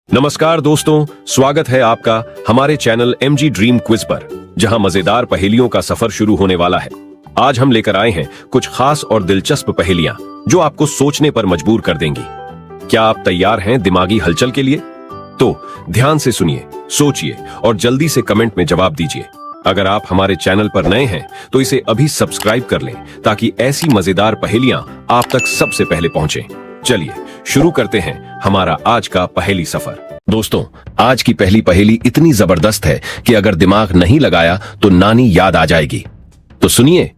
नमस्कार दोस्तों, स्वागत है आपका हमारे चैनल MG ड्रीम क्विज पर, जहां मजेदार पहेलियों का सफर शुरू होने वाला है। आज हम लेकर आए हैं कुछ खास और दिलचस्प पहेलियां जो आपको सोचने पर मजबूर कर देंगी। क्या आप तैयार हैं दिमागी हलचल के लिए? तो ध्यान से सुनिए, सोचिए और जल्दी से कमेंट में जवाब दीजिए। अगर आप हमारे चैनल पर नए हैं तो इसे अभी सब्सक्राइब कर लें ताकि ऐसी मजेदार पहेलियां आप तक सबसे पहले पहुंचे। चलिए शुरू करते हैं हमारा आज का पहेली सफर। दोस्तों, आज की पहली पहेली इतनी जबरदस्त है कि अगर दिमाग नहीं लगाया तो नानी याद आ जाएगी। तो सुनिए,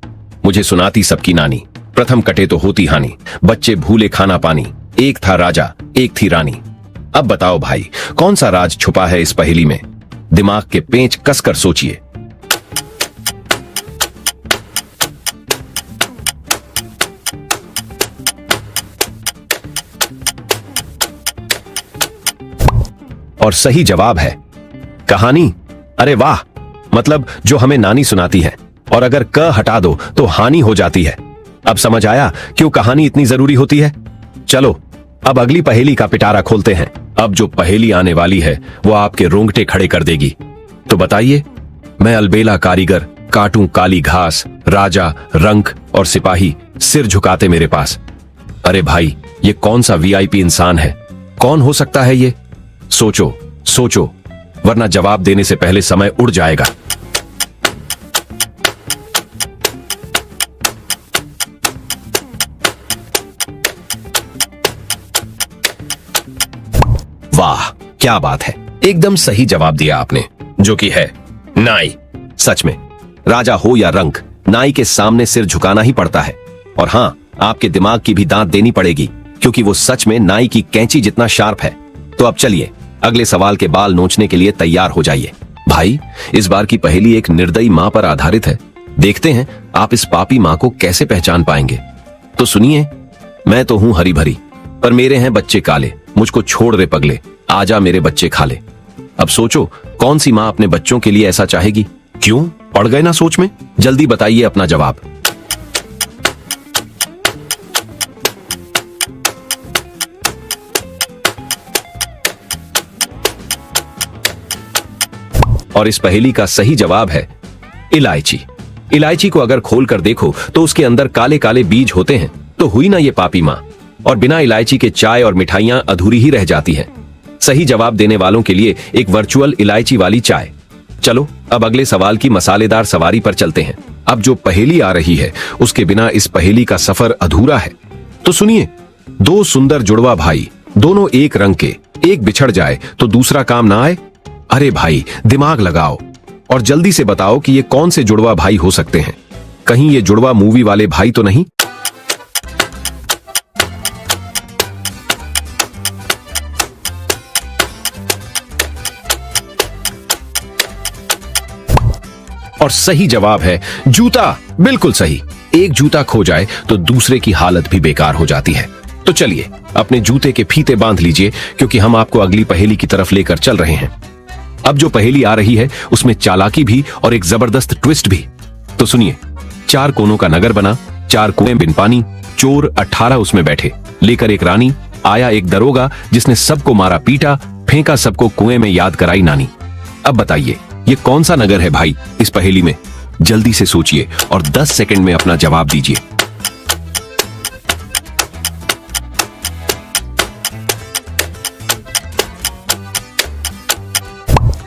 मुझे सुनाती सबकी नानी, प्रथम कटे तो होती हानि, बच्चे भूले खाना पानी, एक था राजा एक थी रानी। अब बताओ भाई, कौन सा राज छुपा है इस पहेली में? दिमाग के पेंच कसकर सोचिए। और सही जवाब है कहानी। अरे वाह, मतलब जो हमें नानी सुनाती है, और अगर क हटा दो तो हानि हो जाती है। अब समझ आया क्यों कहानी इतनी जरूरी होती है। चलो अब अगली पहेली का पिटारा खोलते हैं। अब जो पहेली आने वाली है वो आपके रोंगटे खड़े कर देगी। तो बताइए, मैं अलबेला कारीगर, काटूं काली घास, राजा रंक और सिपाही सिर झुकाते मेरे पास। अरे भाई, ये कौन सा VIP इंसान है? कौन हो सकता है ये? सोचो सोचो, वरना जवाब देने से पहले समय उड़ जाएगा। वाह, क्या बात है, एकदम सही जवाब दिया आपने, जो कि है नाई। सच में, राजा हो या रंक, नाई के सामने सिर झुकाना ही पड़ता है। और हां, आपके दिमाग की भी दांत देनी पड़ेगी, क्योंकि वो सच में नाई की कैंची जितना शार्प है। तो अब चलिए अगले सवाल के बाल नोचने के लिए तैयार हो जाइए। भाई, इस बार की पहेली एक निर्दयी मां पर आधारित है। देखते हैं आप इस पापी मां को कैसे पहचान पाएंगे। तो सुनिए, मैं तो हूं हरी भरी, पर मेरे हैं बच्चे काले, मुझको छोड़ रे पगले, आजा मेरे बच्चे खा ले। अब सोचो, कौन सी मां अपने बच्चों के लिए ऐसा चाहेगी? क्यों पड़ गए ना सोच में? जल्दी बताइए अपना जवाब। और इस पहेली का सही जवाब है इलायची। इलायची को अगर खोल कर देखो तो उसके अंदर काले काले बीज होते हैं। तो हुई ना ये पापी मां। और बिना इलायची के चाय और मिठाइयां अधूरी ही रह जाती हैं। सही जवाब देने वालों के लिए एक वर्चुअल इलायची वाली चाय। चलो अब अगले सवाल की मसालेदार सवारी पर चलते हैं। अब जो पहेली आ रही है उसके बिना इस पहेली का सफर अधूरा है। तो सुनिए, दो सुंदर जुड़वा भाई, दोनों एक रंग के, एक बिछड़ जाए तो दूसरा काम ना आए। अरे भाई, दिमाग लगाओ और जल्दी से बताओ कि ये कौन से जुड़वा भाई हो सकते हैं। कहीं ये जुड़वा मूवी वाले भाई तो नहीं? और सही जवाब है जूता। बिल्कुल सही। एक जूता खो जाए तो दूसरे की हालत भी बेकार हो जाती है। तो चलिए अपने जूते के फीते बांध लीजिए, क्योंकि हम आपको अगली पहेली की तरफ लेकर चल रहे हैं। अब जो पहेली आ रही है उसमें चालाकी भी और एक जबरदस्त ट्विस्ट भी। तो सुनिए, चार कोनों का नगर बना, चार कुएं बिन पानी, चोर 18 उसमें बैठे, लेकर एक रानी, आया एक दरोगा जिसने सबको मारा पीटा, फेंका सबको कुएं में, याद कराई नानी। अब बताइए, ये कौन सा नगर है भाई इस पहेली में? जल्दी से सोचिए और 10 सेकंड में अपना जवाब दीजिए।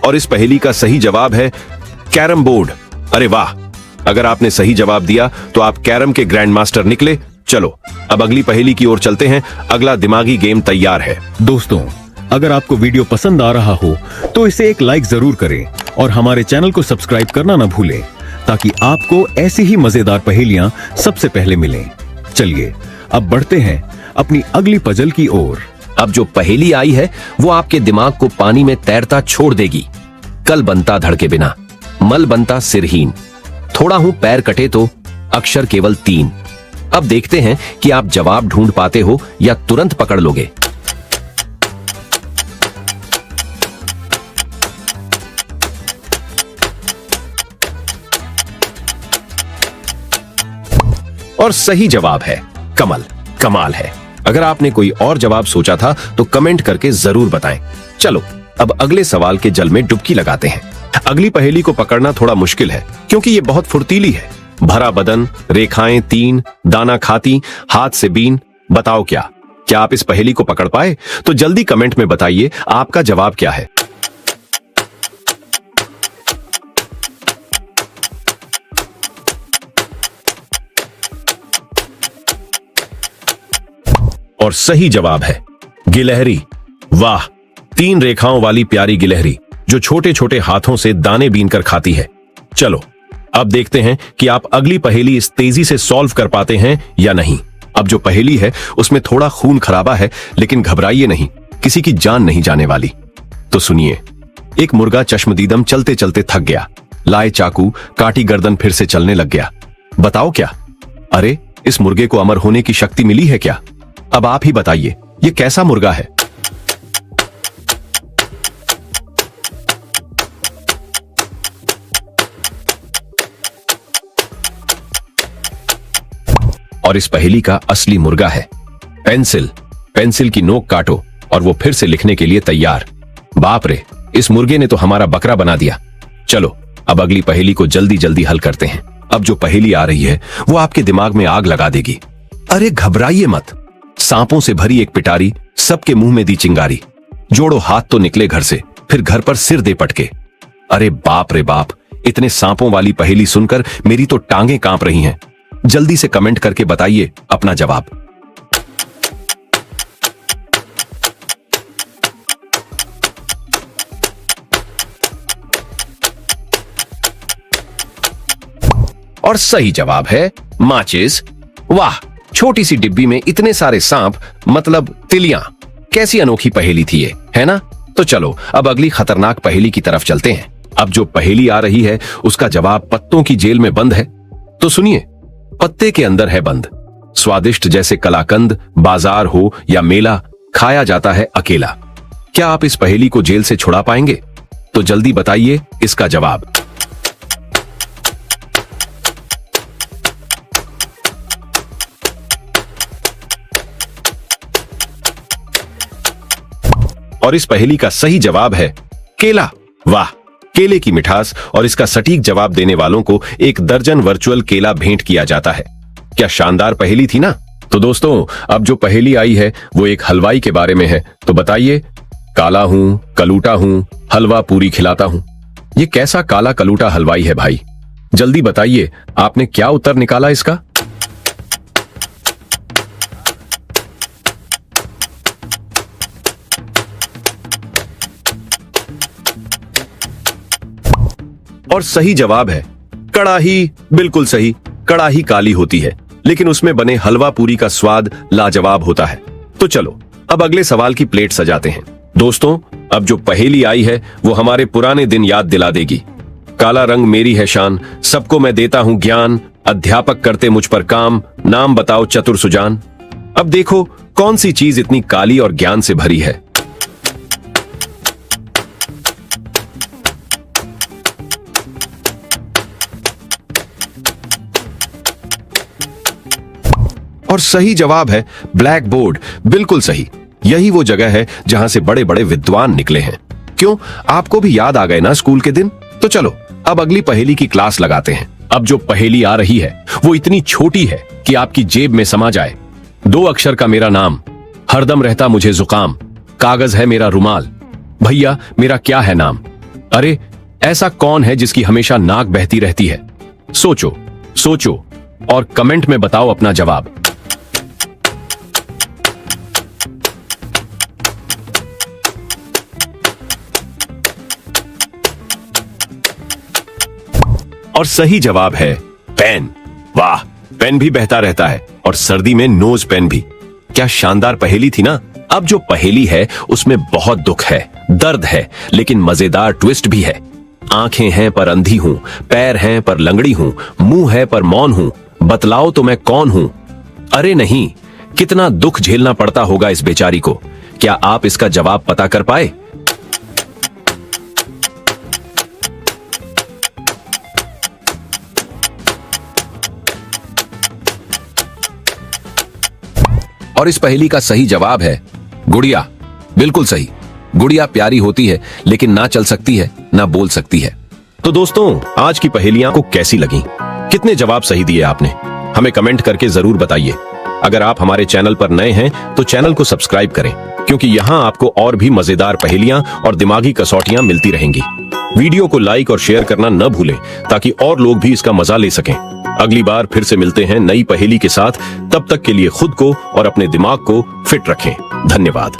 और इस पहेली का सही जवाब है कैरम बोर्ड। अरे वाह, अगर आपने सही जवाब दिया तो आप कैरम के ग्रैंड मास्टर निकले। चलो अब अगली पहेली की ओर चलते हैं। अगला दिमागी गेम तैयार है। दोस्तों, अगर आपको वीडियो पसंद आ रहा हो तो इसे एक लाइक जरूर करें और हमारे चैनल को सब्सक्राइब करना ना भूलें, ताकि आपको ऐसी ही मजेदार पहेलियां सबसे पहले मिलें। चलिए अब बढ़ते हैं अपनी अगली पजल की ओर। अब जो पहेली आई है वो आपके दिमाग को पानी में तैरता छोड़ देगी। कल बनता धड़ के बिना, मल बनता सिरहीन, थोड़ा हूं पैर कटे तो अक्षर केवल 3। अब देखते हैं कि आप जवाब ढूंढ पाते हो या तुरंत पकड़ लोगे। और सही जवाब है कमल। कमाल है। अगर आपने कोई और जवाब सोचा था तो कमेंट करके जरूर बताएं। चलो अब अगले सवाल के जल में डुबकी लगाते हैं। अगली पहेली को पकड़ना थोड़ा मुश्किल है क्योंकि ये बहुत फुर्तीली है। भरा बदन, रेखाएं 3, दाना खाती, हाथ से बीन। बताओ क्या आप इस पहेली को पकड़ पाए? तो जल्दी कमेंट में बताइए आपका जवाब क्या है। और सही जवाब है गिलहरी। वाह, 3 रेखाओं वाली प्यारी गिलहरी जो छोटे छोटे हाथों से दाने बीनकर खाती है। चलो अब देखते हैं कि आप अगली पहेली इस तेजी से सॉल्व कर पाते हैं या नहीं। अब जो पहेली है उसमें थोड़ा खून खराबा है, लेकिन घबराइए नहीं, किसी की जान नहीं जाने वाली। तो सुनिए। एक मुर्गा चश्मदीदम चलते चलते थक गया, लाए चाकू, काटी गर्दन, फिर से चलने लग गया। बताओ क्या? अरे इस मुर्गे को अमर होने की शक्ति मिली है क्या? अब आप ही बताइए, ये कैसा मुर्गा है? और इस पहेली का असली मुर्गा है पेंसिल। पेंसिल की नोक काटो और वो फिर से लिखने के लिए तैयार। बाप रे, इस मुर्गे ने तो हमारा बकरा बना दिया। चलो अब अगली पहेली को जल्दी जल्दी हल करते हैं। अब जो पहेली आ रही है वो आपके दिमाग में आग लगा देगी। अरे घबराइए मत। सांपों से भरी एक पिटारी, सबके मुंह में दी चिंगारी। जोड़ो हाथ तो निकले घर से, फिर घर पर सिर दे पटके। अरे बाप रे बाप, इतने सांपों वाली पहेली सुनकर मेरी तो टांगें कांप रही हैं। जल्दी से कमेंट करके बताइए अपना जवाब। और सही जवाब है माचिस। वाह, छोटी सी डिब्बी में इतने सारे सांप, मतलब तिलियां। कैसी अनोखी पहेली थी ये, है ना? तो चलो अब अगली खतरनाक पहेली की तरफ चलते हैं। अब जो पहेली आ रही है उसका जवाब पत्तों की जेल में बंद है। तो सुनिए। पत्ते के अंदर है बंद, स्वादिष्ट जैसे कलाकंद, बाजार हो या मेला, खाया जाता है अकेला। क्या आप इस पहेली को जेल से छुड़ा पाएंगे? तो जल्दी बताइए इसका जवाब। और इस पहेली का सही जवाब है केला। वाह, केले की मिठास और इसका सटीक जवाब देने वालों को 1 दर्जन वर्चुअल केला भेंट किया जाता है। क्या शानदार पहेली थी ना? तो दोस्तों अब जो पहेली आई है वो एक हलवाई के बारे में है। तो बताइए, काला हूं, कलूटा हूं, हलवा पूरी खिलाता हूं। ये कैसा काला कलूटा हलवाई है भाई? जल्दी बताइए आपने क्या उत्तर निकाला इसका। और सही जवाब है कड़ाही। बिल्कुल सही, कड़ाही काली होती है लेकिन उसमें बने हलवा पूरी का स्वाद लाजवाब होता है। तो चलो अब अगले सवाल की प्लेट सजाते हैं। दोस्तों अब जो पहेली आई है वो हमारे पुराने दिन याद दिला देगी। काला रंग मेरी है शान, सबको मैं देता हूं ज्ञान, अध्यापक करते मुझ पर काम, नाम बताओ चतुर सुजान। अब देखो कौन सी चीज इतनी काली और ज्ञान से भरी है। और सही जवाब है ब्लैक बोर्ड। बिल्कुल सही, यही वो जगह है जहां से बड़े बड़े विद्वान निकले हैं। क्यों, आपको भी याद आ गए ना स्कूल के दिन? तो चलो अब अगली पहेली की क्लास लगाते हैं। अब जो पहेली आ रही है वो इतनी छोटी है कि आपकी जेब में समा जाए। 2 अक्षर का मेरा नाम, हरदम रहता मुझे जुकाम, कागज है मेरा रुमाल, भैया मेरा क्या है नाम? अरे ऐसा कौन है जिसकी हमेशा नाक बहती रहती है? सोचो सोचो और कमेंट में बताओ अपना जवाब। और सही जवाब है पेन। वाह, पेन भी बहता रहता है और सर्दी में नोज पेन भी। क्या शानदार पहेली थी ना? अब जो पहेली है उसमें बहुत दुख है, दर्द है, लेकिन मजेदार ट्विस्ट भी है। आंखें हैं पर अंधी हूं, पैर हैं पर लंगड़ी हूं, मुंह है पर मौन हूं, बतलाओ तो मैं कौन हूं? अरे नहीं, कितना दुख झेलना पड़ता होगा इस बेचारी को। क्या आप इसका जवाब पता कर पाए? और इस पहेली का सही जवाब है गुड़िया। बिल्कुल सही, गुड़िया प्यारी होती है लेकिन ना चल सकती है ना बोल सकती है। तो दोस्तों, आज की पहेलियां को कैसी लगी? कितने जवाब सही दिए आपने? हमें कमेंट करके जरूर बताइए। अगर आप हमारे चैनल पर नए हैं तो चैनल को सब्सक्राइब करें, क्योंकि यहाँ आपको और भी मजेदार पहेलियां और दिमागी कसौटियां मिलती रहेंगी। वीडियो को लाइक और शेयर करना न भूलें ताकि और लोग भी इसका मजा ले सकें। अगली बार फिर से मिलते हैं नई पहेली के साथ। तब तक के लिए खुद को और अपने दिमाग को फिट रखें। धन्यवाद।